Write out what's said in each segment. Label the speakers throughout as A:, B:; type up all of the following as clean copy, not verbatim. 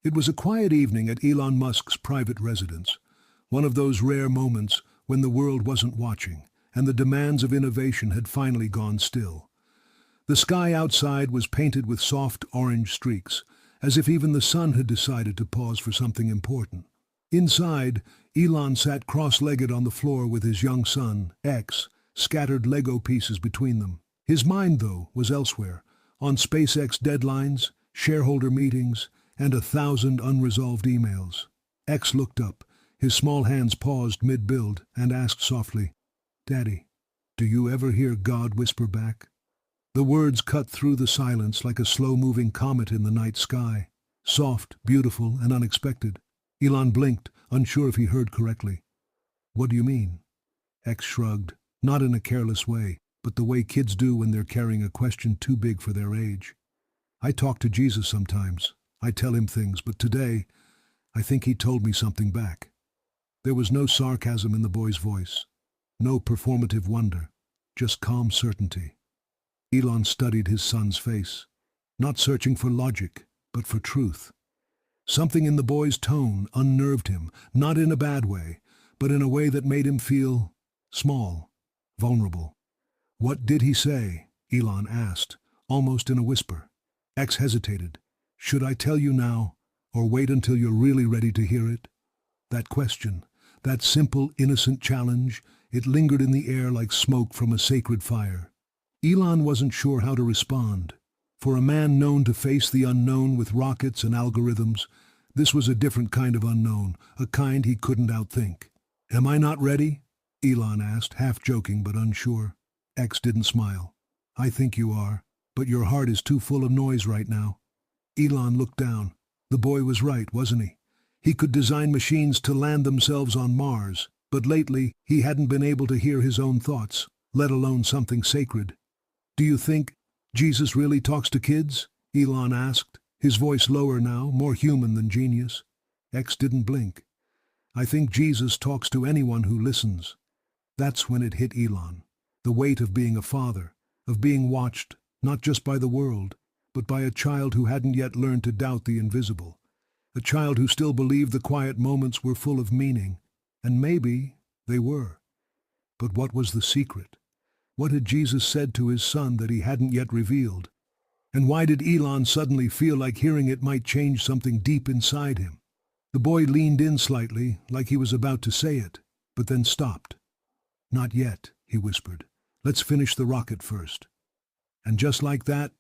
A: It was a quiet evening at Elon Musk's private residence, one of those rare moments when the world wasn't watching and the demands of innovation had finally gone still. The sky outside was painted with soft orange streaks, as if even the sun had decided to pause for something important. Inside, Elon sat cross-legged on the floor with his young son, X, scattered Lego pieces between them. His mind, though, was elsewhere, on SpaceX deadlines, shareholder meetings, and 1,000 unresolved emails. X looked up, his small hands paused mid-build, and asked softly, "Daddy, do you ever hear God whisper back?" The words cut through the silence like a slow-moving comet in the night sky, soft, beautiful, and unexpected. Elon blinked, unsure if he heard correctly. "What do you mean?" X shrugged, not in a careless way, but the way kids do when they're carrying a question too big for their age. "I talk to Jesus sometimes. I tell him things, but today, I think he told me something back." There was no sarcasm in the boy's voice, no performative wonder, just calm certainty. Elon studied his son's face, not searching for logic, but for truth. Something in the boy's tone unnerved him, not in a bad way, but in a way that made him feel small, vulnerable. "What did he say?" Elon asked, almost in a whisper. X hesitated. "Should I tell you now, or wait until you're really ready to hear it?" That question, that simple, innocent challenge, it lingered in the air like smoke from a sacred fire. Elon wasn't sure how to respond. For a man known to face the unknown with rockets and algorithms, this was a different kind of unknown, a kind he couldn't outthink. "Am I not ready?" Elon asked, half joking but unsure. X didn't smile. "I think you are, but your heart is too full of noise right now." Elon looked down. The boy was right, wasn't he? He could design machines to land themselves on Mars, but lately he hadn't been able to hear his own thoughts, let alone something sacred. "Do you think Jesus really talks to kids?" Elon asked, his voice lower now, more human than genius. X didn't blink. "I think Jesus talks to anyone who listens." That's when it hit Elon. The weight of being a father, of being watched, not just by the world, but by a child who hadn't yet learned to doubt the invisible. A child who still believed the quiet moments were full of meaning. And maybe they were. But what was the secret? What had Jesus said to his son that he hadn't yet revealed? And why did Elon suddenly feel like hearing it might change something deep inside him? The boy leaned in slightly, like he was about to say it, but then stopped. "Not yet," he whispered. "Let's finish the rocket first." And just like that,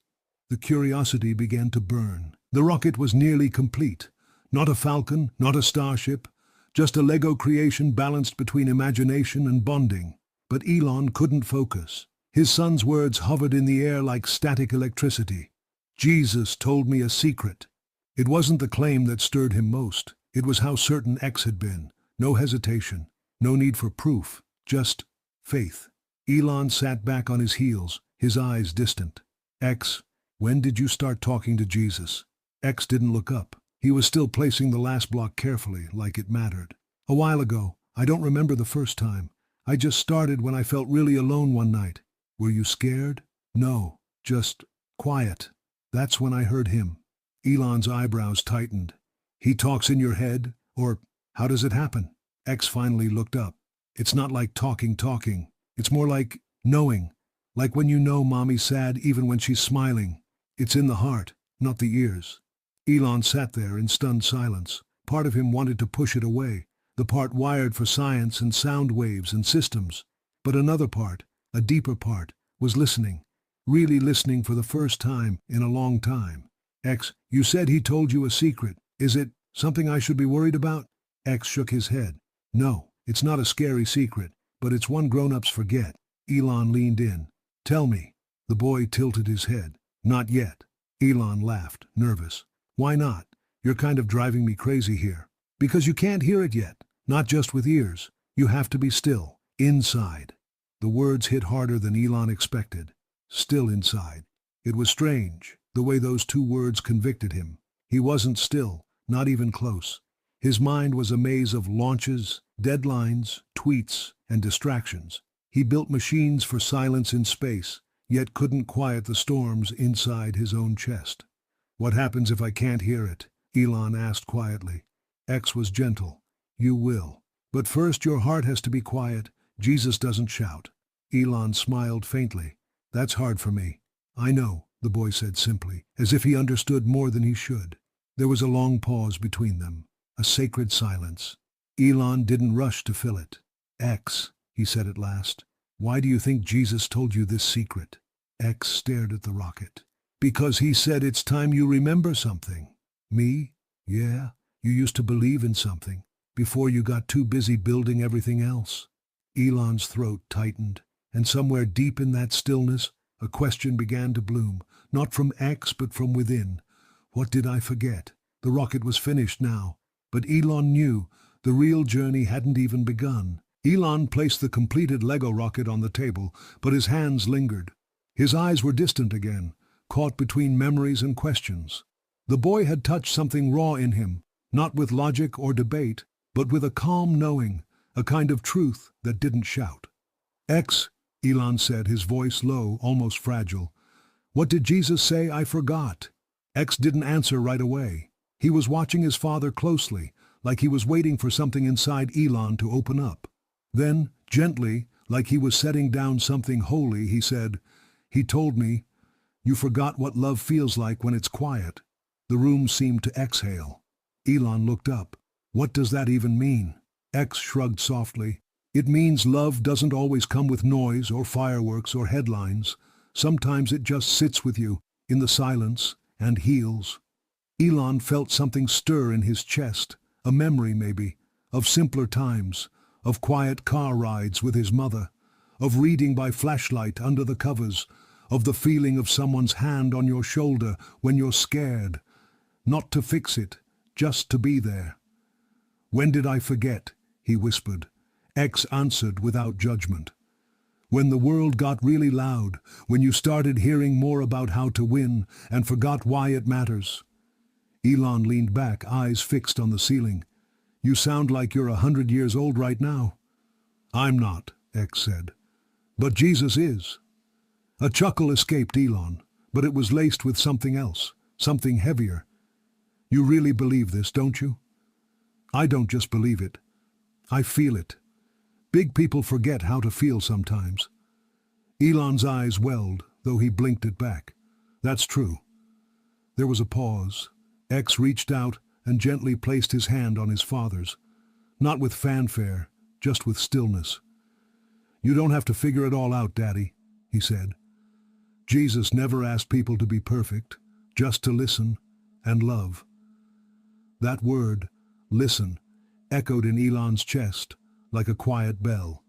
A: the curiosity began to burn. The rocket was nearly complete. Not a Falcon, not a starship, just a Lego creation balanced between imagination and bonding. But Elon couldn't focus. His son's words hovered in the air like static electricity. "Jesus told me a secret." It wasn't the claim that stirred him most. It was how certain X had been. No hesitation, no need for proof, just faith. Elon sat back on his heels, his eyes distant. "X, when did you start talking to Jesus?" X didn't look up. He was still placing the last block carefully, like it mattered. "A while ago. I don't remember the first time. I just started when I felt really alone one night." "Were you scared?" "No, just quiet." That's when I heard him. Elon's eyebrows tightened. "He talks in your head? Or how does it happen?" X finally looked up. "It's not like talking. It's more like knowing. Like when you know mommy's sad even when she's smiling. It's in the heart, not the ears." Elon sat there in stunned silence. Part of him wanted to push it away, the part wired for science and sound waves and systems. But another part, a deeper part, was listening, really listening for the first time in a long time. "X, you said he told you a secret. Is it something I should be worried about?" X shook his head. "No, it's not a scary secret, but it's one grown-ups forget." Elon leaned in. "Tell me." The boy tilted his head. "Not yet." Elon laughed, nervous. "Why not? You're kind of driving me crazy here." "Because you can't hear it yet, not just with ears. You have to be still, inside." The words hit harder than Elon expected. Still inside. It was strange, the way those two words convicted him. He wasn't still, not even close. His mind was a maze of launches, deadlines, tweets, and distractions. He built machines for silence in space, yet couldn't quiet the storms inside his own chest. "What happens if I can't hear it?" Elon asked quietly. X was gentle. You will. But first your heart has to be quiet. Jesus doesn't shout. Elon smiled faintly. That's hard for me. I know, the boy said simply, as if he understood more than he should. There was a long pause between them, a sacred silence. Elon didn't rush to fill it. X, he said at last, why do you think Jesus told you this secret? X stared at the rocket. Because he said it's time you remember something. Me? Yeah, you used to believe in something, before you got too busy building everything else. Elon's throat tightened, and somewhere deep in that stillness, a question began to bloom, not from X but from within. What did I forget? The rocket was finished now, but Elon knew the real journey hadn't even begun. Elon placed the completed Lego rocket on the table, but his hands lingered. His eyes were distant again, caught between memories and questions. The boy had touched something raw in him, not with logic or debate, but with a calm knowing, a kind of truth that didn't shout. X, Elon said, his voice low, almost fragile. What did Jesus say? I forgot. X didn't answer right away. He was watching his father closely, like he was waiting for something inside Elon to open up. Then, gently, like he was setting down something holy, he said, He told me, you forgot what love feels like when it's quiet. The room seemed to exhale. Elon looked up. What does that even mean? X shrugged softly. It means love doesn't always come with noise or fireworks or headlines. Sometimes it just sits with you, in the silence, and heals. Elon felt something stir in his chest, a memory maybe, of simpler times, of quiet car rides with his mother, of reading by flashlight under the covers, of the feeling of someone's hand on your shoulder when you're scared. Not to fix it, just to be there. When did I forget? He whispered. X answered without judgment. When the world got really loud, when you started hearing more about how to win and forgot why it matters. Elon leaned back, eyes fixed on the ceiling. You sound like you're 100 years old right now. I'm not, X said. But Jesus is. A chuckle escaped Elon, but it was laced with something else, something heavier. You really believe this, don't you? I don't just believe it. I feel it. Big people forget how to feel sometimes. Elon's eyes welled, though he blinked it back. That's true. There was a pause. X reached out and gently placed his hand on his father's. Not with fanfare, just with stillness. You don't have to figure it all out, Daddy, he said. Jesus never asked people to be perfect, just to listen and love. That word, listen, echoed in Elon's chest like a quiet bell.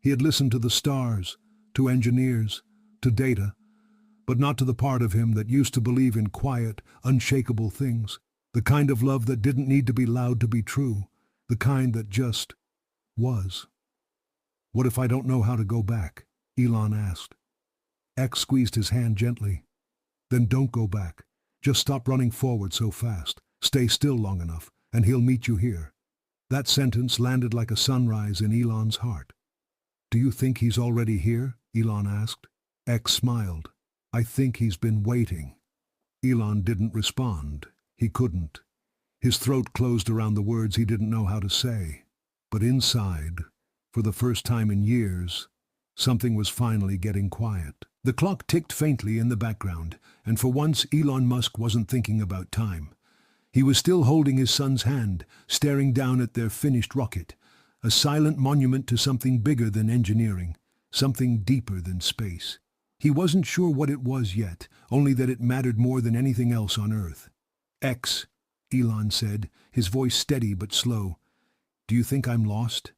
A: He had listened to the stars, to engineers, to data, but not to the part of him that used to believe in quiet, unshakable things, the kind of love that didn't need to be loud to be true, the kind that just was. What if I don't know how to go back? Elon asked. X squeezed his hand gently. Then don't go back. Just stop running forward so fast. Stay still long enough, and he'll meet you here. That sentence landed like a sunrise in Elon's heart. Do you think he's already here? Elon asked. X smiled. I think he's been waiting. Elon didn't respond. He couldn't. His throat closed around the words he didn't know how to say. But inside, for the first time in years, something was finally getting quiet. The clock ticked faintly in the background, and for once Elon Musk wasn't thinking about time. He was still holding his son's hand, staring down at their finished rocket, a silent monument to something bigger than engineering, something deeper than space. He wasn't sure what it was yet, only that it mattered more than anything else on Earth. X, Elon said, his voice steady but slow. Do you think I'm lost?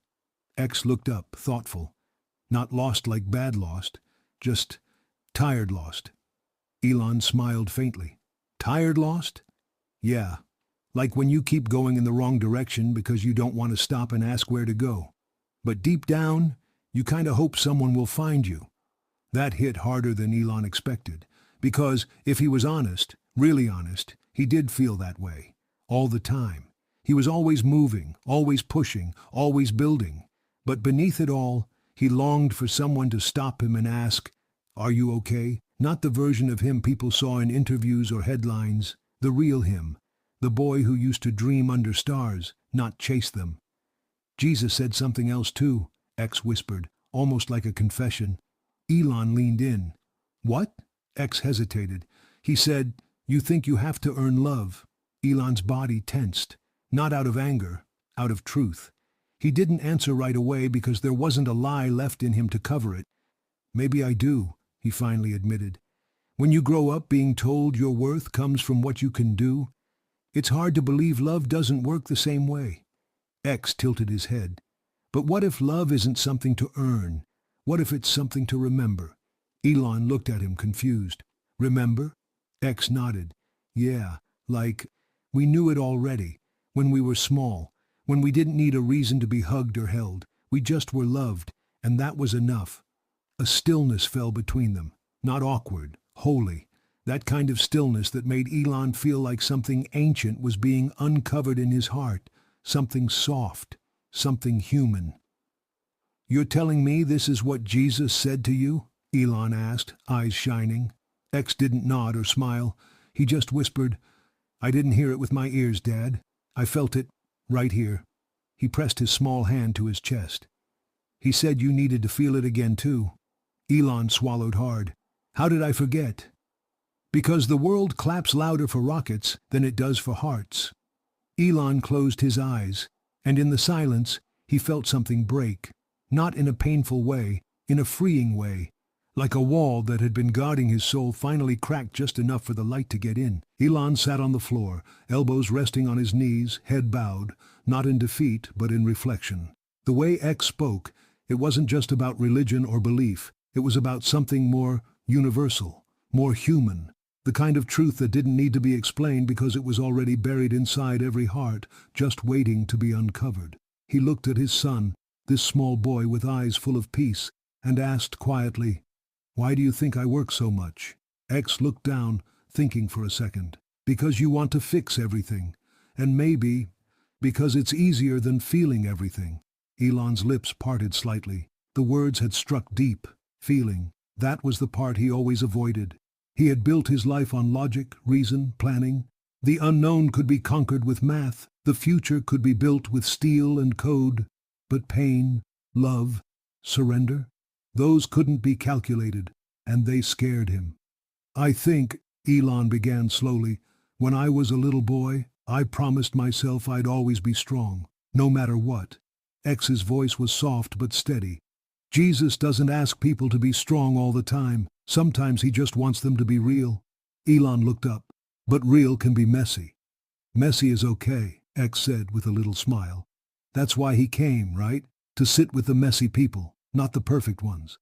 A: X looked up, thoughtful. Not lost like bad lost, just tired lost. Elon smiled faintly. Tired lost? Yeah. Like when you keep going in the wrong direction because you don't want to stop and ask where to go. But deep down, you kind of hope someone will find you. That hit harder than Elon expected, because if he was honest, really honest, he did feel that way, all the time. He was always moving, always pushing, always building. But beneath it all, he longed for someone to stop him and ask, Are you okay? Not the version of him people saw in interviews or headlines, the real him. the boy who used to dream under stars, not chase them. Jesus said something else too, X whispered, almost like a confession. Elon leaned in. What? X hesitated. He said, you think you have to earn love. Elon's body tensed, not out of anger, out of truth. He didn't answer right away because there wasn't a lie left in him to cover it. Maybe I do, he finally admitted. When you grow up being told your worth comes from what you can do, it's hard to believe love doesn't work the same way. X tilted his head. But what if love isn't something to earn? What if it's something to remember? Elon looked at him confused. Remember? X nodded. Yeah, like, we knew it already, when we were small, when we didn't need a reason to be hugged or held. We just were loved, and that was enough. A stillness fell between them, not awkward, holy. That kind of stillness that made Elon feel like something ancient was being uncovered in his heart, something soft, something human. You're telling me this is what Jesus said to you? Elon asked, eyes shining. X didn't nod or smile. He just whispered, I didn't hear it with my ears, Dad. I felt it, right here. He pressed his small hand to his chest. He said you needed to feel it again too. Elon swallowed hard. How did I forget? Because the world claps louder for rockets than it does for hearts. Elon closed his eyes, and in the silence he felt something break, not in a painful way, in a freeing way, like a wall that had been guarding his soul finally cracked just enough for the light to get in. Elon sat on the floor, elbows resting on his knees, head bowed, not in defeat but in reflection. The way X spoke, it wasn't just about religion or belief, it was about something more universal, more human, the kind of truth that didn't need to be explained because it was already buried inside every heart, just waiting to be uncovered. He looked at his son, this small boy with eyes full of peace, and asked quietly, why do you think I work so much? X looked down, thinking for a second. Because you want to fix everything. And maybe because it's easier than feeling everything. Elon's lips parted slightly. The words had struck deep. Feeling. That was the part he always avoided. He had built his life on logic, reason, planning. The unknown could be conquered with math. The future could be built with steel and code. But pain, love, surrender? Those couldn't be calculated, and they scared him. I think, Elon began slowly, when I was a little boy, I promised myself I'd always be strong, no matter what. X's voice was soft but steady. Jesus doesn't ask people to be strong all the time. Sometimes he just wants them to be real. Elon looked up. But real can be messy. Messy is okay, X said with a little smile. That's why he came, right? To sit with the messy people, not the perfect ones.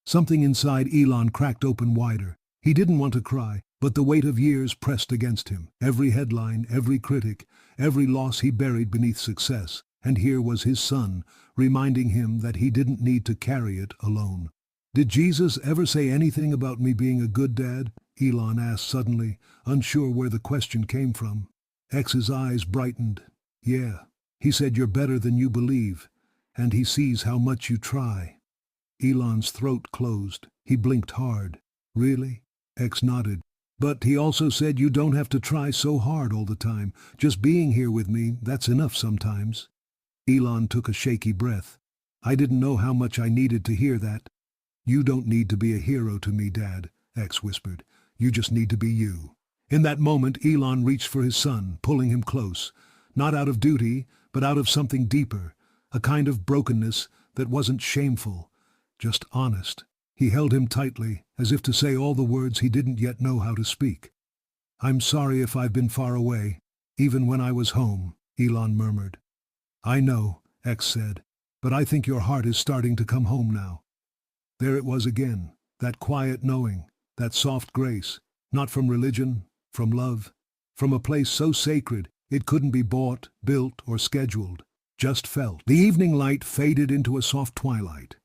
A: Something inside Elon cracked open wider. He didn't want to cry, but the weight of years pressed against him. Every headline, every critic, every loss he buried beneath success. And here was his son, reminding him that he didn't need to carry it alone. Did Jesus ever say anything about me being a good dad? Elon asked suddenly, unsure where the question came from. X's eyes brightened. Yeah, he said you're better than you believe, and he sees how much you try. Elon's throat closed. He blinked hard. Really? X nodded. But he also said you don't have to try so hard all the time. Just being here with me, that's enough sometimes. Elon took a shaky breath. I didn't know how much I needed to hear that. You don't need to be a hero to me, Dad, X whispered. You just need to be you. In that moment, Elon reached for his son, pulling him close. Not out of duty, but out of something deeper. A kind of brokenness that wasn't shameful, just honest. He held him tightly, as if to say all the words he didn't yet know how to speak. I'm sorry if I've been far away, even when I was home, Elon murmured. I know, X said, but I think your heart is starting to come home now. There it was again, that quiet knowing, that soft grace, not from religion, from love, from a place so sacred it couldn't be bought, built, or scheduled, just felt. The evening light faded into a soft twilight.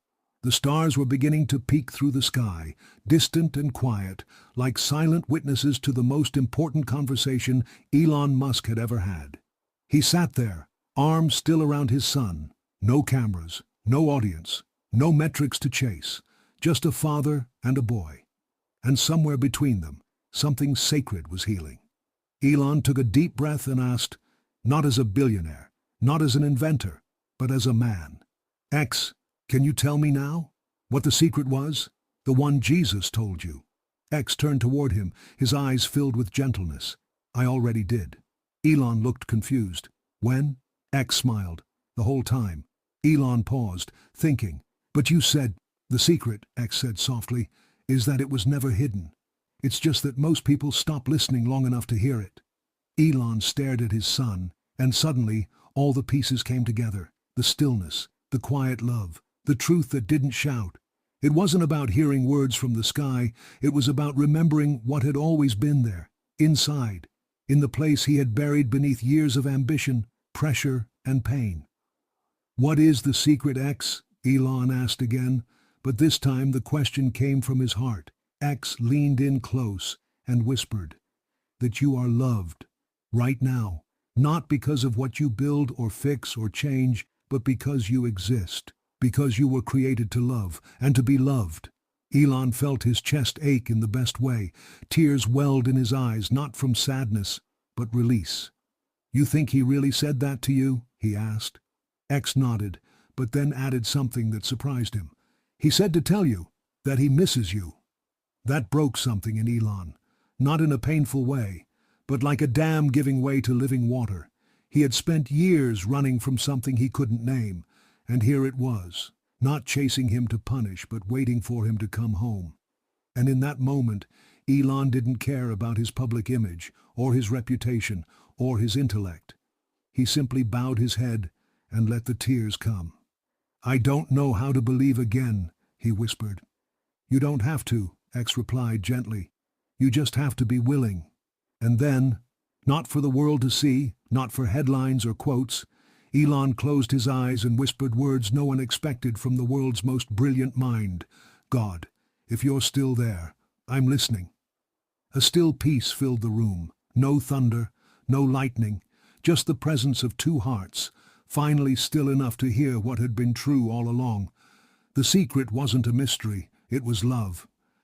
A: The stars were beginning to peek through the sky, distant and quiet, like silent witnesses to the most important conversation Elon Musk had ever had. He sat there, arms still around his son, no cameras, no audience, no metrics to chase, just a father and a boy. And somewhere between them, something sacred was healing. Elon took a deep breath and asked, not as a billionaire, not as an inventor, but as a man. X, can you tell me now? What the secret was? The one Jesus told you. X turned toward him, his eyes filled with gentleness. I already did. Elon looked confused. When? X smiled. The whole time. Elon paused, thinking. But you said, the secret, X said softly, is that it was never hidden. It's just that most people stop listening long enough to hear it. Elon stared at his son, and suddenly all the pieces came together. The stillness, the quiet love, the truth that didn't shout. It wasn't about hearing words from the sky, it was about remembering what had always been there, inside, in the place he had buried beneath years of ambition, pressure, and pain. What is the secret, X? Elon asked again, but this time the question came from his heart. X leaned in close and whispered, that you are loved, right now, not because of what you build or fix or change, but because you exist, because you were created to love and to be loved. Elon felt his chest ache in the best way. Tears welled in his eyes, not from sadness, but release. You think he really said that to you? He asked. X nodded, but then added something that surprised him. He said to tell you that he misses you. That broke something in Elon, not in a painful way, but like a dam giving way to living water. He had spent years running from something he couldn't name, and here it was, not chasing him to punish, but waiting for him to come home. And in that moment, Elon didn't care about his public image, or his reputation, or his intellect. He simply bowed his head and let the tears come. I don't know how to believe again, he whispered. You don't have to, X replied gently. You just have to be willing. And then, not for the world to see, not for headlines or quotes, Elon closed his eyes and whispered words no one expected from the world's most brilliant mind. God, if you're still there, I'm listening. A still peace filled the room. No thunder, no lightning, just the presence of two hearts, finally still enough to hear what had been true all along. The secret wasn't a mystery, it was love.